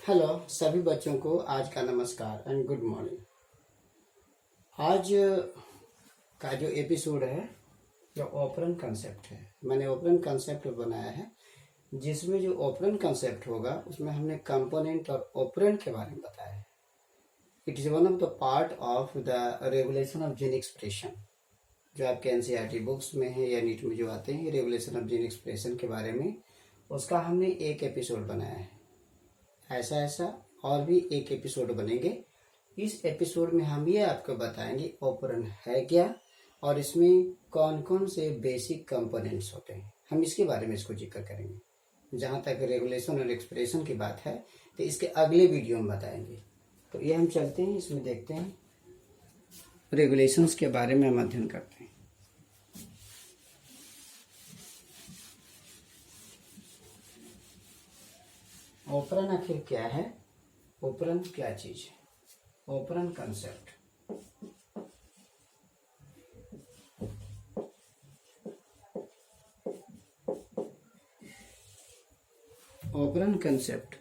Hello सभी बच्चों को आज का नमस्कार एंड गुड मॉर्निंग। आज का जो एपिसोड है जो ऑपरेंट कंसेप्ट है, मैंने ऑपरेंट कंसेप्ट बनाया है, जिसमें जो ऑपरेंट कंसेप्ट होगा उसमें हमने कंपोनेंट और ऑपरेंट के बारे में बताया है। It is one of the part of the regulation of gene expression, जो आपके एनसीईआरटी बुक्स में है या नीट में जो आते हैं रेगुलेशन ऑफ जीन एक्सप्रेशन के बारे में, उसका हमने एक एपिसोड बनाया है। ऐसा और भी एक एपिसोड बनेंगे। इस एपिसोड में हम ये आपको बताएंगे ऑपरेंट है क्या और इसमें कौन कौन से बेसिक कंपोनेंट्स होते हैं, हम इसके बारे में इसको जिक्र करेंगे। जहाँ तक रेगुलेशन और एक्सप्रेशन की बात है तो इसके अगले वीडियो में बताएंगे। तो ये हम चलते हैं, इसमें देखते हैं रेगुलेशंस के बारे में हम अध्ययन करते हैं। ऑपरेंट आखिर क्या है, ऑपरेंट क्या चीज है, operon concept. Operon concept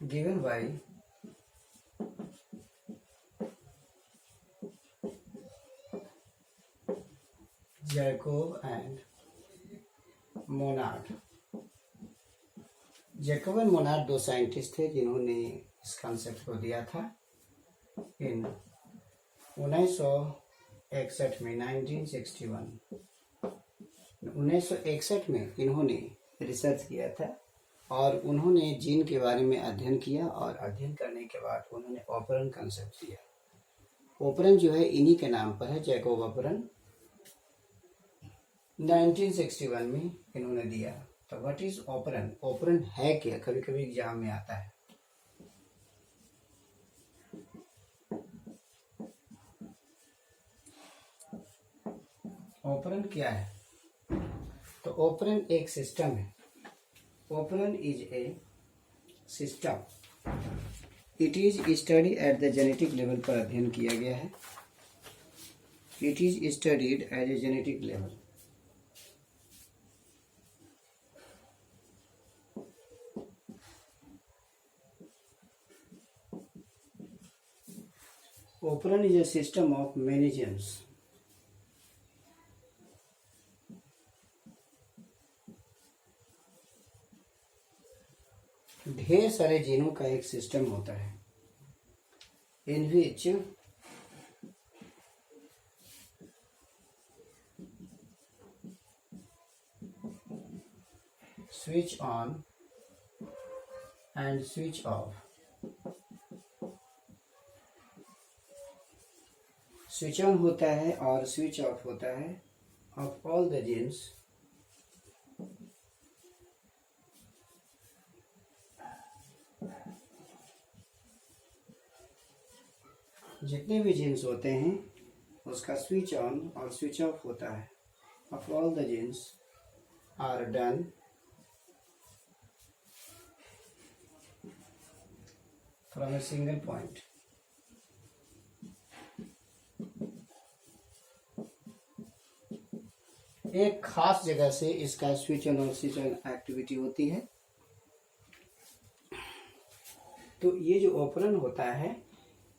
given by Jacob and Monod. Jacob and Monod दो साइंटिस्ट थे जिन्होंने इस कॉन्सेप्ट को दिया था इन 1961 में 1961 में इन्होंने रिसर्च किया था और उन्होंने जीन के बारे में अध्ययन किया और अध्ययन करने के बाद उन्होंने ऑपरेंट कंसेप्ट दिया। ऑपरेंट जो है इन्हीं के नाम पर है, जैकोब ऑपरेंट 1961 में इन्होंने दिया। तो व्हाट इज ऑपरेंट, ऑपरेंट है क्या, कभी कभी एग्जाम में आता है। ऑपरेंट क्या है? तो ऑपरेंट एक सिस्टम है। Operon is a system, it is study at the genetic level पर अध्ययन किया गया है। It is studied as a genetic level. Operand is a system of many genes. ढेर सारे जीनों का एक सिस्टम होता है in which switch on and switch off, switch on होता है और स्विच ऑफ होता है ऑफ ऑल द जीन्स जितने भी जीन्स होते हैं उसका स्विच ऑन और स्विच ऑफ होता है of all the genes are done from a single point. एक खास जगह से इसका स्विच ऑन और स्विच ऑन एक्टिविटी होती है। तो ये जो ऑपरेंट होता है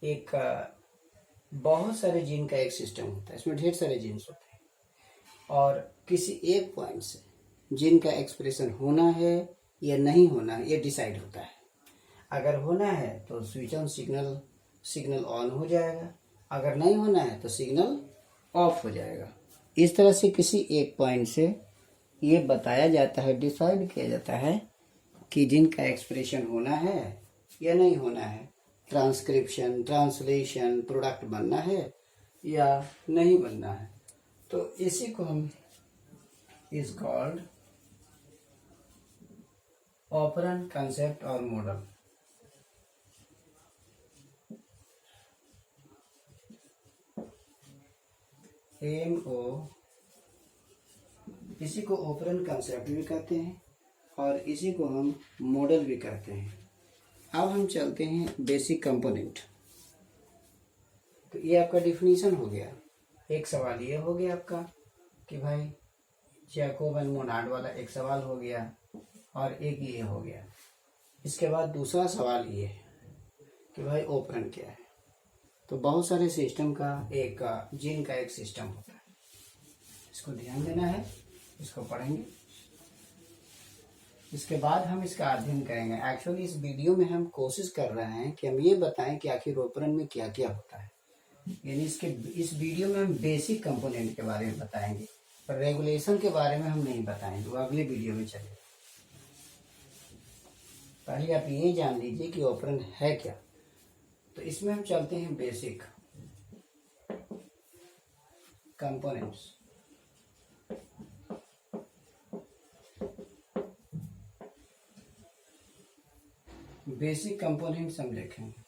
एक बहुत सारे जीन का एक सिस्टम होता है, इसमें ढेर सारे जीन्स होते हैं और किसी एक पॉइंट से जीन का एक्सप्रेशन होना है या नहीं होना है ये डिसाइड होता है। अगर होना है तो स्विच ऑन सिग्नल ऑन हो जाएगा, अगर नहीं होना है तो सिग्नल ऑफ हो जाएगा। इस तरह से किसी एक पॉइंट से ये बताया जाता है, डिसाइड किया जाता है कि जीन का एक्सप्रेशन होना है या नहीं होना है, ट्रांसक्रिप्शन, ट्रांसलेशन, प्रोडक्ट बनना है या नहीं बनना है। तो इसी को हम इज कॉल्ड ऑपरेंट कंसेप्ट और मॉडल। इसी को ऑपरेंट कंसेप्ट भी कहते हैं और इसी को हम मॉडल भी कहते हैं। अब हम चलते हैं बेसिक कंपोनेंट। तो ये आपका डिफिनीशन हो गया। एक सवाल ये हो गया आपका कि भाई जैकोब एंड मोनार्ड वाला एक सवाल हो गया और एक ये हो गया। इसके बाद दूसरा सवाल ये है कि भाई ऑपरेंड क्या है। तो बहुत सारे सिस्टम का एक जीन का एक सिस्टम होता है, इसको ध्यान देना है, इसको पढ़ेंगे। इसके बाद हम इसका अध्ययन करेंगे। एक्चुअली इस वीडियो में हम कोशिश कर रहे हैं कि हम ये बताएं कि आखिर ऑपरेंड में क्या क्या होता है। यानी इस वीडियो में हम बेसिक कंपोनेंट के बारे में बताएंगे, पर रेगुलेशन के बारे में हम नहीं बताएंगे, वो अगले वीडियो में चलेगा। पहले आप ये जान लीजिए कि ऑपरेंड है क्या। तो इसमें हम चलते हैं बेसिक कंपोनेंट्स। बेसिक कंपोनेंट्स हम देखेंगे।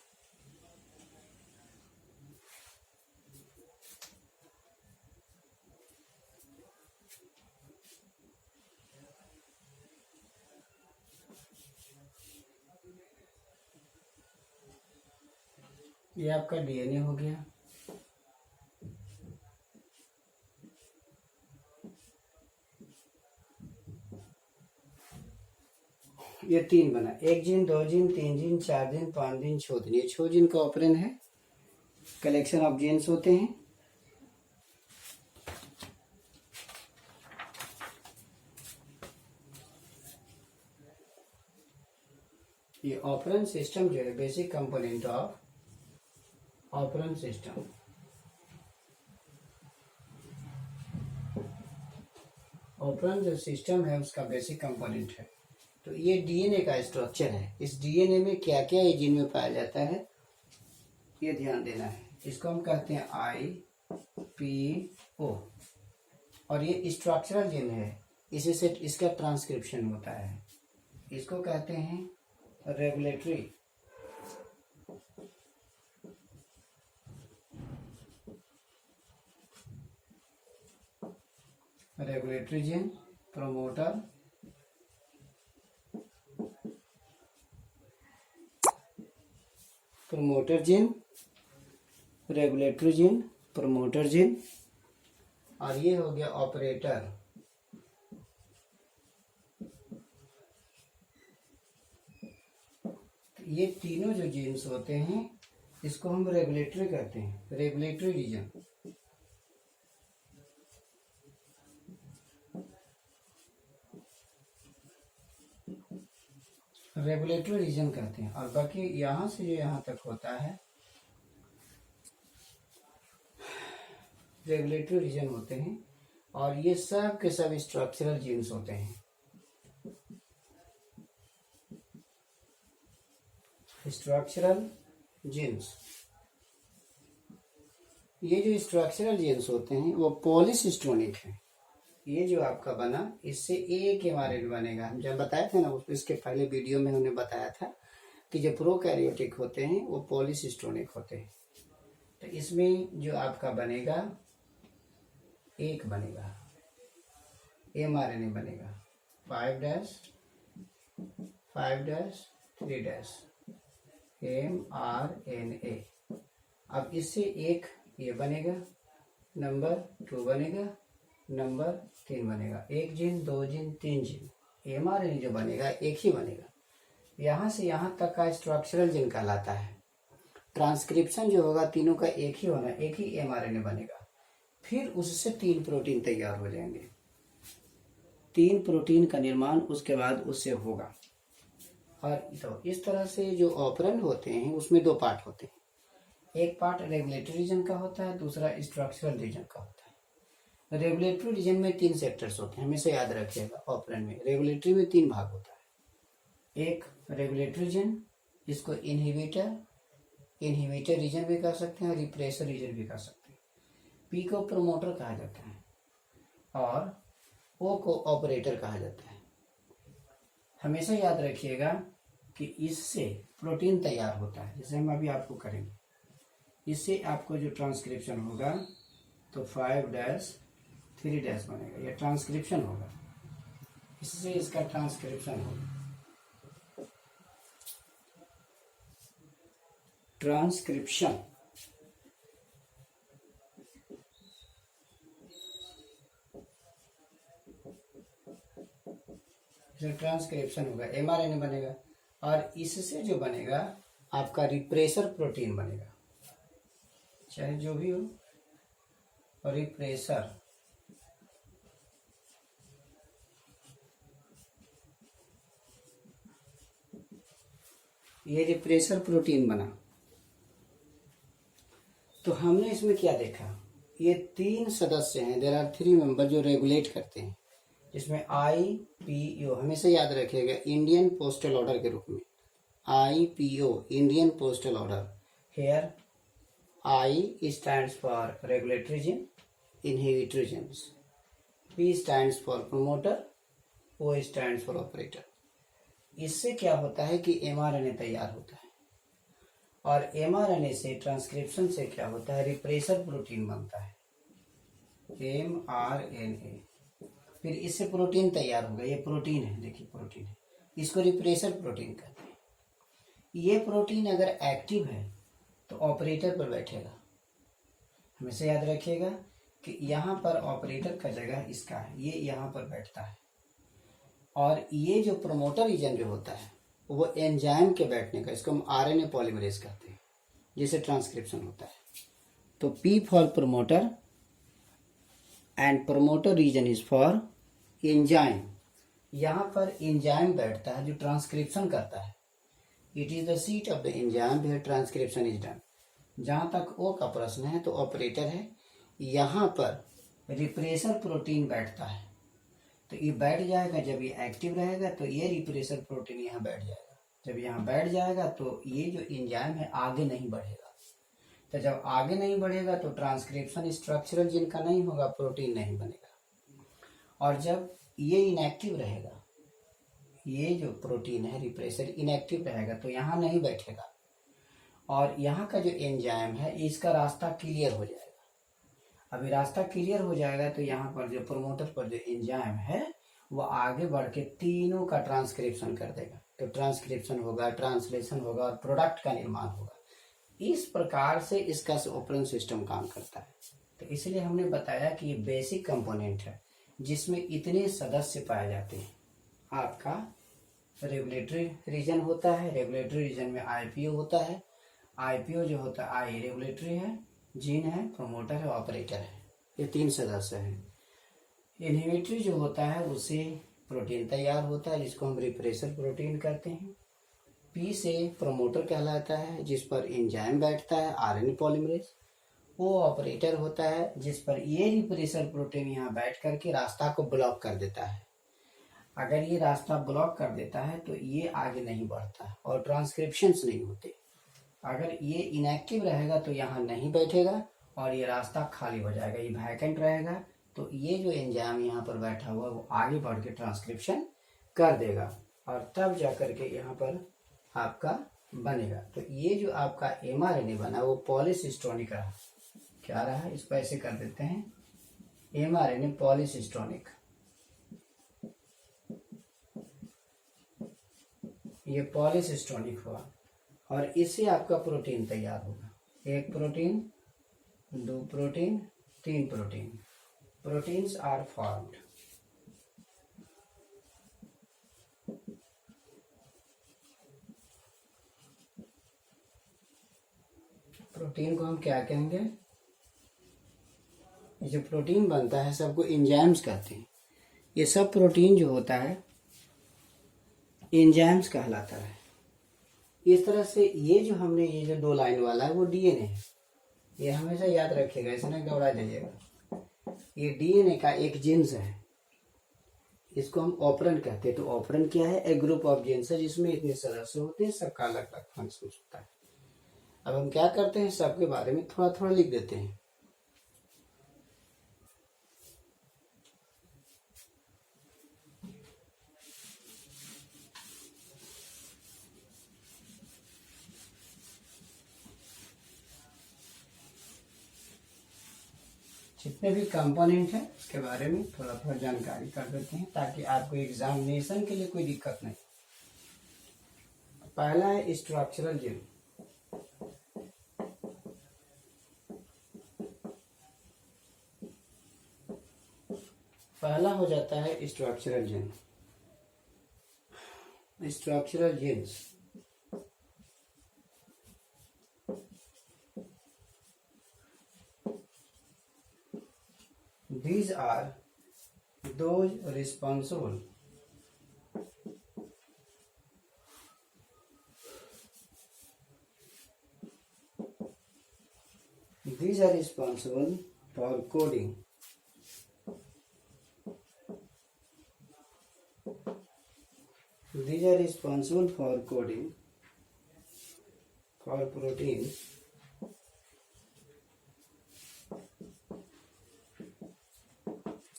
ये आपका डीएनए हो गया, ये 3 बना, 1 gene, 2 gene, 3 gene, 4 gene, 5 gene, 6 gene. ये 6 जीन का ऑपरेंड है। कलेक्शन ऑफ जीन्स होते हैं। ये ऑपरेंड सिस्टम जो है basic component of operand system. Operand जो सिस्टम है उसका बेसिक कंपोनेंट है। तो ये डीएनए का स्ट्रक्चर है। इस डीएनए में क्या क्या ये जीन में पाया जाता है ये ध्यान देना है। इसको हम कहते हैं IPO, और ये स्ट्रक्चरल जीन है, इसी से इसका ट्रांसक्रिप्शन होता है। इसको कहते हैं regulatory gene, promoter gene, regulatory gene, promoter gene, और ये हो गया ऑपरेटर। ये तीनों जो जीन्स होते हैं इसको हम रेगुलेटरी कहते हैं, रेगुलेटरी रीजन। रेगुलेटरी रीजन कहते हैं। और बाकी यहां से जो यहां तक होता है रेगुलेटरी रीजन होते हैं, और ये सब के सब स्ट्रक्चरल जीन्स होते हैं। स्ट्रक्चरल जीन्स, ये जो स्ट्रक्चरल जीन्स होते हैं वो पॉलीसिस्टोनिक है। ये जो आपका बना इससे एक एमआरएनए बनेगा। हम जब बताए थे ना इसके पहले वीडियो में हमने बताया था कि जो प्रोकैरियोटिक होते हैं वो पॉलीसिस्टोनिक होते हैं। तो इसमें जो आपका बनेगा एक बनेगा एमआरएनए बनेगा 5' 3' mRNA। अब इससे एक ये बनेगा, नंबर 2 बनेगा, नंबर 3 बनेगा। 1 जीन, 2 जीन, 3 जीन, एमआरएनए जो बनेगा एक ही बनेगा। यहाँ से यहाँ तक का स्ट्रक्चरल जीन कहलाता है। ट्रांसक्रिप्शन जो होगा तीनों का एक ही होना, एक ही एमआरएनए बनेगा। फिर उससे 3 प्रोटीन तैयार हो जाएंगे। 3 प्रोटीन का निर्माण उसके बाद उससे होगा। और तो इस तरह से जो ऑपरेंड होते हैं उसमें 2 पार्ट होते हैं। एक पार्ट रेगुलेटरी रीजन का होता है, दूसरा स्ट्रक्चरल रीजन का होता है। रेगुलेटरी रीजन में 3 सेक्टर्स होते हैं, हमेशा याद रखिएगा। ऑपरेंड में रेगुलेटरी में 3 भाग होता है। एक रेगुलेटरी रीजन, जिसको इनहिबिटर रीजन भी कह सकते हैं और रिप्रेसर रीजन भी कह सकते हैं। पी को प्रोमोटर कहा जाता है और ओ को ऑपरेटर कहा जाता है। हमेशा याद रखिएगा कि इससे प्रोटीन तैयार होता है, जैसे हम अभी आपको करेंगे। इससे आपको जो ट्रांसक्रिप्शन होगा तो 5' 3' बनेगा, ये ट्रांसक्रिप्शन होगा। इससे इसका ट्रांसक्रिप्शन होगा। ट्रांसक्रिप्शन इसमें ट्रांसक्रिप्शन होगा, mRNA बनेगा, और इससे जो बनेगा आपका रिप्रेसर प्रोटीन बनेगा, चाहे जो भी हो, रिप्रेसर। ये रिप्रेसर प्रोटीन बना। तो हमने इसमें क्या देखा, ये 3 सदस्य हैं, देयर आर 3 मेंबर जो रेगुलेट करते हैं, जिसमें IPO हमेशा याद रखिएगा इंडियन पोस्टल ऑर्डर के रूप में, IPO Indian postal order. Here I stands for regulatory gene, inhibitory genes, P stands for promoter, O stands for operator। इससे क्या होता है कि mRNA तैयार होता है, और mRNA से ट्रांसक्रिप्शन से क्या होता है, रिप्रेसर प्रोटीन बनता है, mRNA। फिर इससे प्रोटीन तैयार होगा, ये प्रोटीन है, देखिए प्रोटीन है, इसको रिप्रेसर प्रोटीन कहते हैं। ये प्रोटीन अगर एक्टिव है तो ऑपरेटर पर बैठेगा। हमेशा याद रखिएगा कि यहाँ पर ऑपरेटर का जगह इसका है, ये यहाँ पर बैठता है, और ये जो प्रोमोटर रीजन जो होता है वो एंजाइम के बैठने का, इसको हम RNA पॉलीमरेज कहते हैं, जिससे ट्रांसक्रिप्शन होता है। तो P for promoter and promoter region is for enzyme. यहाँ पर एंजाइम बैठता है जो ट्रांसक्रिप्शन करता है। It is the seat of the enzyme where transcription is done. जहाँ तक ओ का प्रश्न है तो ऑपरेटर है। यहाँ पर रिप्रेसर प्रोटीन बैठता है, तो ये बैठ जाएगा, जब ये एक्टिव रहेगा तो ये रिप्रेसर प्रोटीन यहाँ बैठ जाएगा। जब यहाँ बैठ जाएगा तो ये जो एंजाइम है आगे नहीं बढ़ेगा। तो जब आगे नहीं बढ़ेगा तो ट्रांसक्रिप्शन स्ट्रक्चरल जिनका नहीं होगा, प्रोटीन नहीं बनेगा। और जब ये इनएक्टिव रहेगा, ये जो प्रोटीन है रिप्रेसर इनएक्टिव रहेगा, तो यहाँ नहीं बैठेगा, और यहाँ का जो एंजाइम है इसका रास्ता क्लियर हो जाएगा। अभी रास्ता क्लियर हो जाएगा तो यहाँ पर जो प्रोमोटर पर जो एंजाइम है वो आगे बढ़ के तीनों का ट्रांसक्रिप्शन कर देगा। तो ट्रांसक्रिप्शन होगा, ट्रांसलेशन होगा और प्रोडक्ट का निर्माण होगा। इस प्रकार से इसका ऑपरेशन सिस्टम काम करता है। तो इसलिए हमने बताया कि ये बेसिक कंपोनेंट है जिसमें इतने सदस्य पाए जाते हैं। आपका रेगुलेटरी रीजन होता है, रेगुलेटरी रीजन में IPO होता है, IPO जो होता है आई रेगुलेटरी है, जीन है, प्रोमोटर है, ऑपरेटर है, ये 3 सदस्य हैं। इनहिबिटरी जो होता है उससे प्रोटीन तैयार होता है जिसको हम रिप्रेसर प्रोटीन कहते हैं। P से प्रोमोटर कहलाता है जिस पर एंजाइम बैठता है, RNA पॉलीमरेज। वो ऑपरेटर होता है जिस पर ये रिप्रेसर प्रोटीन यहाँ बैठ करके रास्ता को ब्लॉक कर देता है। अगर ये रास्ता ब्लॉक कर देता है तो ये आगे नहीं बढ़ता और ट्रांसक्रिप्शंस नहीं होते। अगर ये इनएक्टिव रहेगा तो यहाँ नहीं बैठेगा और ये रास्ता खाली हो जाएगा, ये वैकेंट रहेगा। तो ये जो एंजाइम यहाँ पर बैठा हुआ वो आगे बढ़ के ट्रांसक्रिप्शन कर देगा और तब जा करके यहाँ पर आपका बनेगा। तो ये जो आपका mRNA बना वो पॉलीसिस्टोनिक रहा। क्या रहा, इसको ऐसे कर देते हैं, mRNA पॉलीसिस्टोनिक। ये पॉलीसिस्टोनिक हुआ और इससे आपका प्रोटीन तैयार होगा। 1 protein, 2 protein, 3 protein. Proteins are formed. Protein को हम क्या कहेंगे, ये जो प्रोटीन बनता है सबको एंजाइम्स कहते हैं। ये सब प्रोटीन जो होता है एंजाइम्स कहलाता है। इस तरह से ये जो हमने ये जो 2 लाइन वाला है वो DNA है। ये हमेशा याद रखिएगा, ऐसे ना घबरा जाइएगा। ये DNA का एक जीन्स है, इसको हम ऑपरेंट कहते हैं। तो ऑपरेंट क्या है, एक ग्रुप ऑफ जीन्स है जिसमें इतने सदस्य होते हैं, सबका अलग अलग फंक्शन होता है। अब हम क्या करते हैं, सबके बारे में थोड़ा थोड़ा लिख देते हैं। जितने भी कंपोनेंट हैं उसके बारे में थोड़ा थोड़ा जानकारी कर देते हैं ताकि आपको एग्जामिनेशन के लिए कोई दिक्कत नहीं। पहला है स्ट्रक्चरल जीन। पहला हो जाता है structural gene. structural genes. These are those responsible for coding for proteins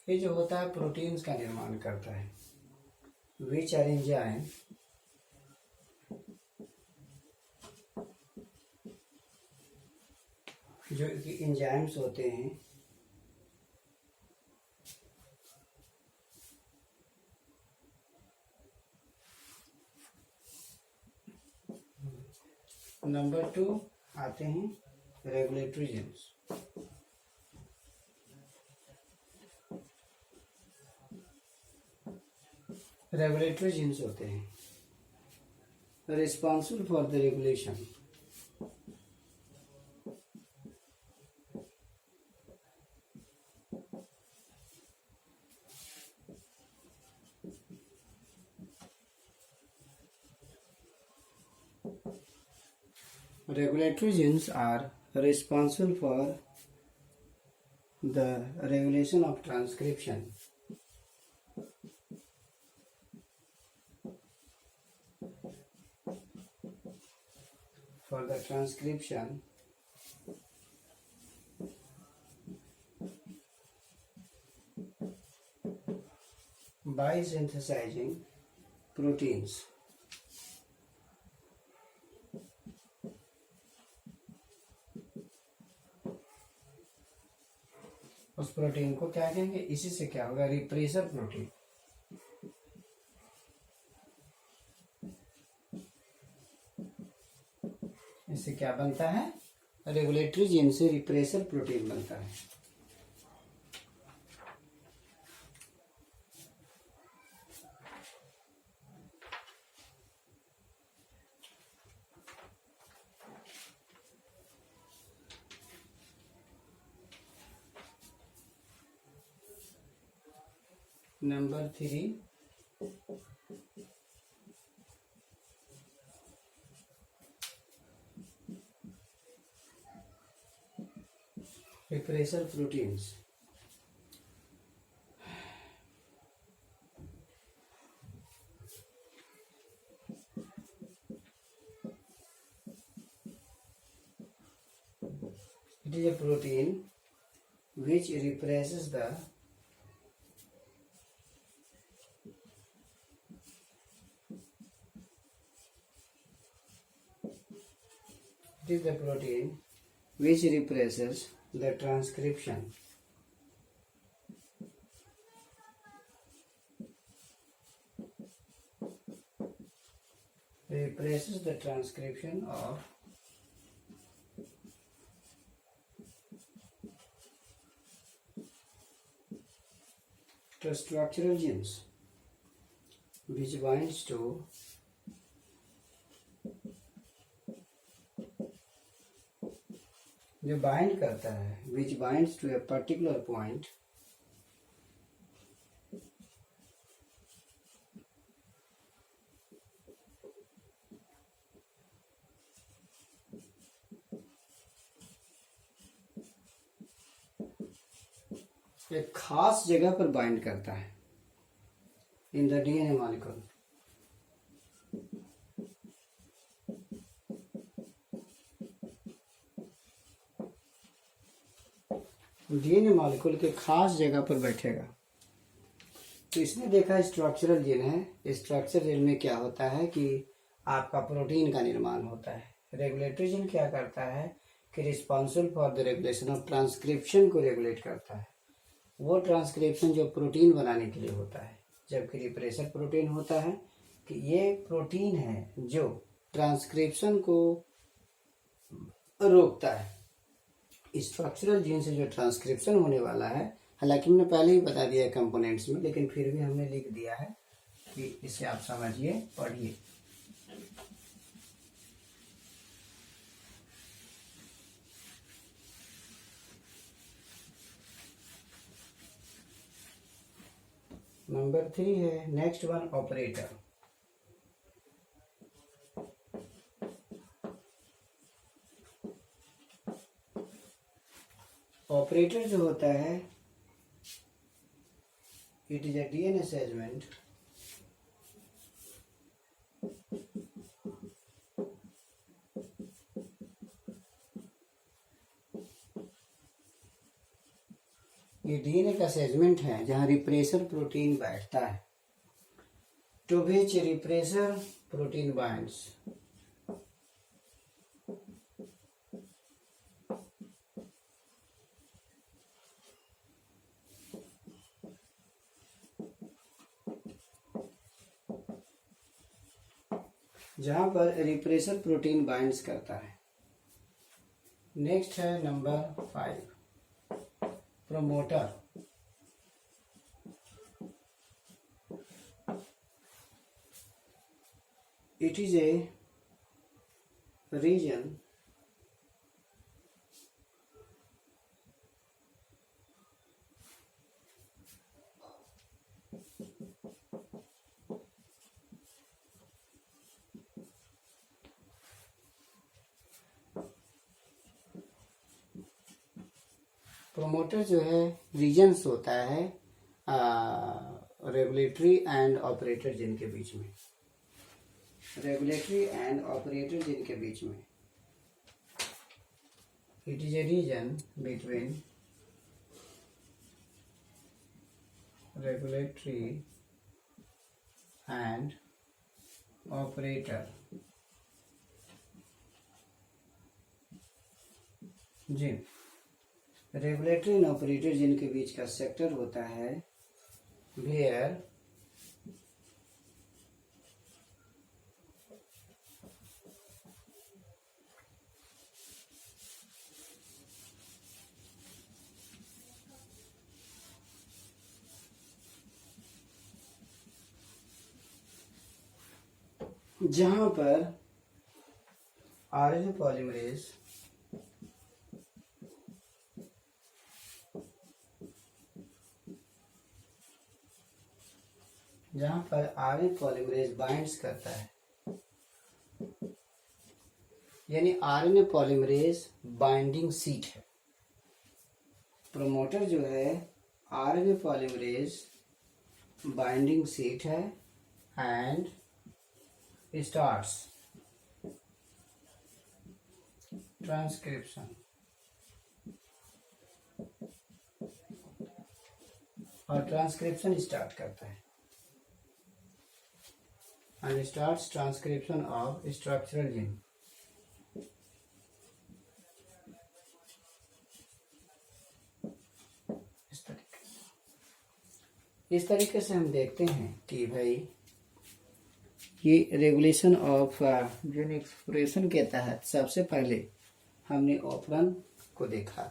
ये जो होता है प्रोटीन्स का निर्माण करता है। विच आर एंजाइम जो कि एंजाइम्स होते हैं नंबर 2 आते हैं रेगुलेटरी जीन्स। रेगुलेटरी जीन्स होते हैं responsible for the regulation regulatory genes are responsible for the regulation of transcription. For the transcription by synthesizing proteins. उस प्रोटीन को क्या कहेंगे? इसी से क्या होगा? Repressor protein. इससे क्या बनता है? रेगुलेटरी जीन से रिप्रेसर प्रोटीन बनता है। Number 3 repressor proteins. It is a protein which represses the the transcription of the structural genes which binds to जो बाइंड करता है which binds to a particular point एक खास जगह पर बाइंड करता है in the DNA molecule. DNA molecule के खास जगह पर बैठेगा। तो इसने देखा स्ट्रक्चरल जीन है। स्ट्रक्चरल जीन में क्या होता है कि आपका प्रोटीन का निर्माण होता है। रेगुलेटरी जीन क्या करता है कि responsible for the regulation of transcription को रेगुलेट करता है। वो ट्रांसक्रिप्शन जो प्रोटीन बनाने के लिए होता है, जबकि रिप्रेसर प्रोटीन होता है कि ये प्रोटीन है जो ट्रांसक्रिप्शन को रोकता है। स्ट्रक्चरल जीन से जो ट्रांसक्रिप्शन होने वाला है, हालांकि हमने पहले ही बता दिया है कंपोनेंट्स में, लेकिन फिर भी हमने लिख दिया है कि इसे आप समझिए, पढ़िए। नंबर 3 है, नेक्स्ट वन ऑपरेटर। ऑपरेटर जो होता है, it is a DNA segment ये डीएनए का सेगमेंट है जहां रिप्रेसर प्रोटीन बैठता है, to which repressor protein binds. जहां पर रिप्रेसर प्रोटीन बाइंड्स करता है। नेक्स्ट है number 5, promoter. It is a region promoter जो है रीजन्स होता है रेगुलेटरी एंड ऑपरेटर जीन के बीच में, रेगुलेटरी एंड ऑपरेटर जीन के बीच में। It is a region between regulatory and operator gene. Regulatory and operator gene के बीच का सेक्टर होता है वेयर जहां पर आरएनए पॉलीमरेज बाइंड्स करता है, यानी आरएनए पॉलीमरेज बाइंडिंग सीट है। प्रोमोटर जो है आरएनए पॉलीमरेज बाइंडिंग सीट है एंड स्टार्ट्स ट्रांसक्रिप्शन, और ट्रांसक्रिप्शन स्टार्ट करता है and starts transcription of structural gene। इस तरीके से हम देखते हैं कि भाई ये रेगुलेशन ऑफ जीन एक्सप्रेशन के तहत सबसे पहले हमने ऑपरन को देखा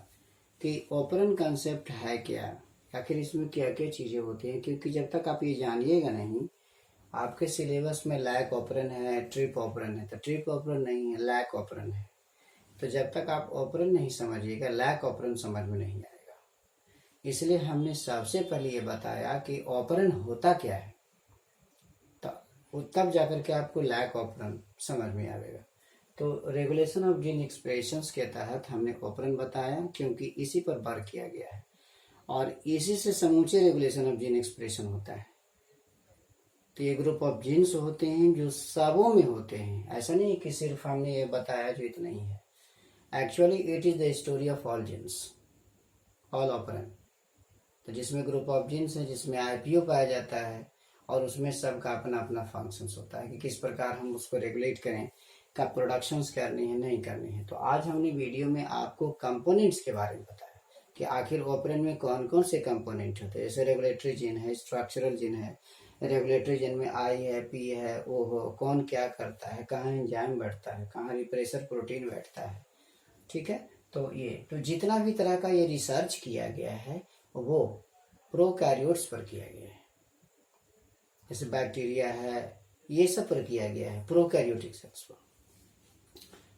कि ऑपरन कंसेप्ट है क्या, आखिर इसमें क्या क्या चीज़ें होती हैं, क्योंकि जब तक आप ये जानिएगा नहीं, आपके सिलेबस में लैक ऑपरन है, ट्रिप ऑपरन है, तो ट्रिप ऑपरन नहीं है, लैक ऑपरन है। तो जब तक आप ऑपरन नहीं समझिएगा, लैक ऑपरन समझ में नहीं आएगा। इसलिए हमने सबसे पहले ये बताया कि ऑपरन होता क्या है, तो तब जाकर के आपको लैक ऑपरन समझ में आएगा। तो रेगुलेशन ऑफ जीन एक्सप्रेशंस के तहत हमने ऑपरन बताया, क्योंकि इसी पर वर्क किया गया है और इसी से समूचे रेगुलेशन ऑफ जीन एक्सप्रेशन होता है। तो ये ग्रुप ऑफ जीन्स होते हैं जो सबों में होते हैं, ऐसा नहीं कि सिर्फ हमने ये बताया जो इतना ही है। Actually it is the story of all genes, all operon. तो जिसमें ग्रुप ऑफ जीन्स है, जिसमें आईपीओ पाया जाता है और उसमें सबका अपना अपना फंक्शंस होता है कि किस प्रकार हम उसको रेगुलेट करें, कब प्रोडक्शंस करनी है, नहीं करनी है। तो आज हमने वीडियो में आपको कंपोनेंट्स के बारे में बताया कि आखिर ऑपरन में कौन कौन से कंपोनेंट होते हैं। जैसे रेगुलेटरी जीन है, स्ट्रक्चरल जीन है, रेगुलेटरी जीन में आई है, पी है, ओ हो, कौन क्या करता है, कहाँ एंजाइम बैठता है, कहाँ रिप्रेसर प्रोटीन बैठता है। ठीक है, तो ये तो जितना भी तरह का ये रिसर्च किया गया है वो प्रोकैरियोट्स पर किया गया है। जैसे बैक्टीरिया है, ये सब पर किया गया है प्रोकैरियोटिक सेल्स पर।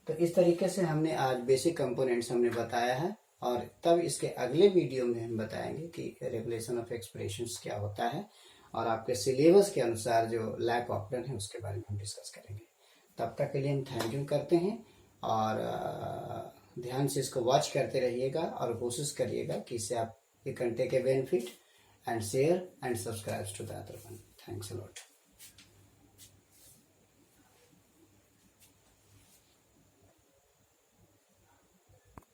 तो इस तरीके से हमने आज बेसिक कंपोनेंट्स हमने बताया है, और तब इसके अगले वीडियो में हम बताएंगे कि रेगुलेशन ऑफ एक्सप्रेशंस क्या होता है, और आपके सिलेबस के अनुसार जो लैब ऑपरेशन है उसके बारे में हम डिस्कस करेंगे। तब तक के लिए हम थैंक यू करते हैं, और ध्यान से इसको वॉच करते रहिएगा और कोशिश करिएगा कि इससे आप you can take a benefit, and share and subscribe to the other one. Thanks a lot.